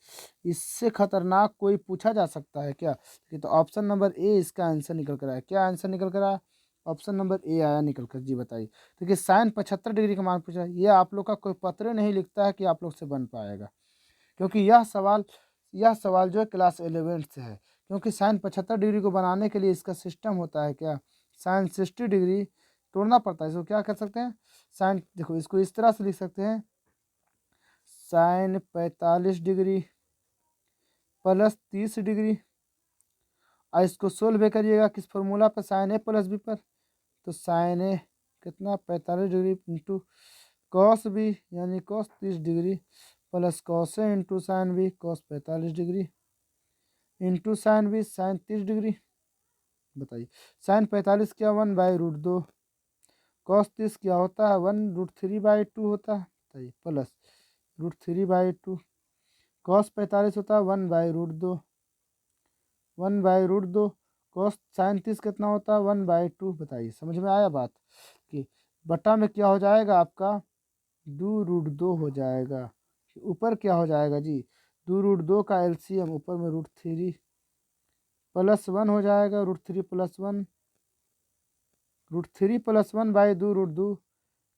इससे खतरनाक कोई पूछा जा सकता है क्या, कि तो ऑप्शन नंबर ए इसका आंसर निकल कर आया, क्या आंसर निकल कर आया, ऑप्शन नंबर ए आया निकल कर जी, बताइए। देखिए साइन 75 डिग्री का मान पूछा है, ये आप लोग का कोई पत्र नहीं लिखता है कि आप लोग से बन पाएगा, क्योंकि यह सवाल जो है क्लास 11 से है, क्योंकि साइन 75 डिग्री को बनाने के लिए इसका सिस्टम होता है क्या, साइन 60 डिग्री तोड़ना पड़ता है, इसको क्या कर सकते हैं, साइन, देखो इसको इस तरह से लिख सकते हैं, साइन 45 डिग्री प्लस 30 डिग्री, और इसको सोल्व करिएगा किस फॉर्मूला पर, साइन a प्लस बी पर, तो साइन ए कितना 45 डिग्री इंटू कॉस बी, यानी cos 30 degree, plus cos A into sine B, cos 45 degree, into sine B sine 30 degree, बताइए साइन 45 क्या 1/√2, कॉस 30 क्या होता है 1√3/2 होता है, बताइए, प्लस √3/2, कॉस 45 होता है 1/√2, 1/√2, कॉस साइन 30 कितना होता है 1/2, बताइए समझ में आया बात, कि बटा में क्या हो जाएगा आपका 2√2 हो जाएगा, ऊपर क्या हो जाएगा जी 2√2 का एलसीएम, ऊपर में √3 +1 हो जाएगा, √3 + 1, √3 + 1/2√2,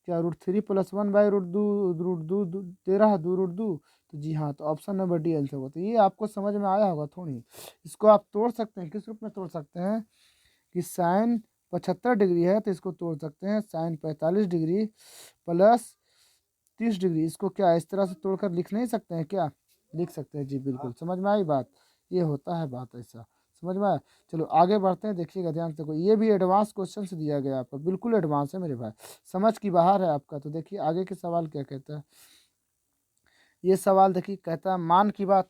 क्या √3 + 1/√2, √2 दे रहा है 2√2, तो जी हाँ, तो ऑप्शन नंबर डी आंसर होता है। ये आपको समझ में आया होगा थोड़ी, इसको आप तोड़ सकते हैं, किस रूप में तोड़ सकते हैं, कि साइन 75 डिग्री है तो इसको तोड़ सकते हैं, साइन 45 डिग्री प्लस 30 डिग्री, इसको क्या इस तरह से तोड़कर लिख नहीं सकते हैं क्या? लिख सकते हैं जी, बिल्कुल। समझ में आई बात? ये होता है बात ऐसा, समझ में आया? चलो आगे बढ़ते हैं, देखिएगा ध्यान से। देखो ये भी एडवांस क्वेश्चन से दिया गया आपका, बिल्कुल एडवांस है मेरे भाई, समझ की बाहर है आपका। तो देखिए आगे के सवाल क्या कहता है। ये सवाल देखिए, कहता है मान की बात,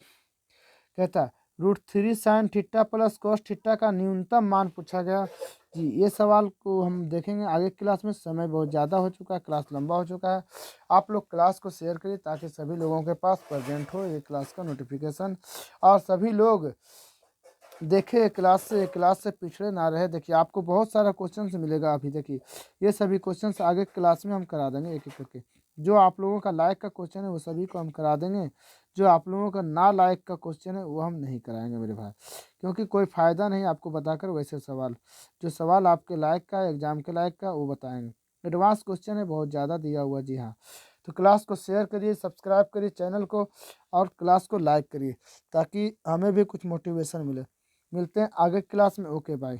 कहता है √3 sine theta plus cos theta का न्यूनतम मान पूछा गया जी। ये सवाल को हम देखेंगे आगे क्लास में, समय बहुत ज़्यादा हो चुका है, क्लास लंबा हो चुका है। आप लोग क्लास को शेयर करिए ताकि सभी लोगों के पास प्रेजेंट हो ये क्लास का नोटिफिकेशन, और सभी लोग देखे क्लास से पिछड़े ना रहे। देखिए आपको बहुत सारा क्वेश्चन मिलेगा अभी, देखिए ये सभी क्वेश्चन आगे क्लास में हम करा देंगे एक एक करके। जो आप लोगों का लायक का क्वेश्चन है वो सभी को हम करा देंगे, जो आप लोगों का ना लायक का क्वेश्चन है वो हम नहीं कराएंगे मेरे भाई, क्योंकि कोई फ़ायदा नहीं आपको बताकर। वैसे सवाल, जो सवाल आपके लायक का एग्जाम के लायक का वो बताएंगे। एडवांस क्वेश्चन है बहुत ज़्यादा दिया हुआ जी हाँ। तो क्लास को शेयर करिए, सब्सक्राइब करिए चैनल को, और क्लास को लाइक करिए ताकि हमें भी कुछ मोटिवेशन मिले। मिलते हैं आगे क्लास में, ओके बाय।